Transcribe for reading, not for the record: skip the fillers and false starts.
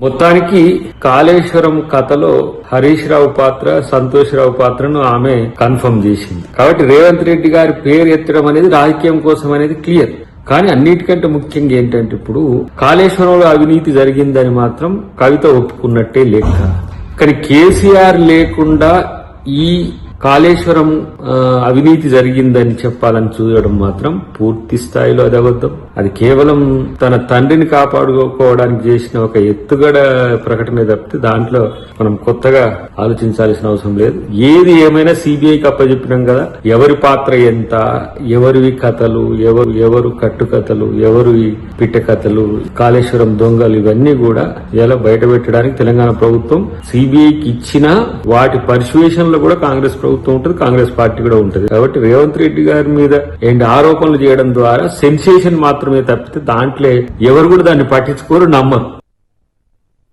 మొత్తానికి కాళేశ్వరం కథలో హరీష్ రావు పాత్ర, సంతోష్ రావు పాత్రను ఆమె కన్ఫర్మ్ చేసింది. కాబట్టి రేవంత్ రెడ్డి గారి పేరు ఎత్తడం అనేది రాజకీయం కోసం అనేది క్లియర్. కానీ అన్నిటికంటే ముఖ్యంగా ఏంటంటే ఇప్పుడు కాళేశ్వరంలో అవినీతి జరిగిందని మాత్రం కవిత ఒప్పుకున్నట్టే లెక్క. కానీ కేసీఆర్ లేకుండా ఈ కాళేశ్వరం అవినీతి జరిగిందని చెప్పాలని చూడడం మాత్రం పూర్తి స్థాయిలో అది అబద్ధం. అది కేవలం తన తండ్రిని కాపాడుకోవడానికి చేసిన ఒక ఎత్తుగడ ప్రకటన తప్పితే దాంట్లో మనం కొత్తగా ఆలోచించాల్సిన అవసరం లేదు. ఏది ఏమైనా సిబిఐకి అప్పచెప్పినాం కదా. ఎవరి పాత్ర ఎంత, ఎవరివి కథలు, ఎవరు కట్టుకథలు, ఎవరి పిట్ట కథలు, కాళేశ్వరం దొంగలు, ఇవన్నీ కూడా ఇలా బయట పెట్టడానికి తెలంగాణ ప్రభుత్వం సిబిఐకి ఇచ్చినా వాటి పర్సువేషన్ లో కూడా కాంగ్రెస్ ప్రభుత్వం ఉంటుంది, కాంగ్రెస్ పార్టీ కూడా ఉంటుంది. కాబట్టి రేవంత్ రెడ్డి గారి మీద ఆరోపణలు చేయడం ద్వారా సెన్సేషన్ మాత్రమే తప్పితే దాంట్లో ఎవరు కూడా దాన్ని పట్టించుకోరు, నమ్మరు.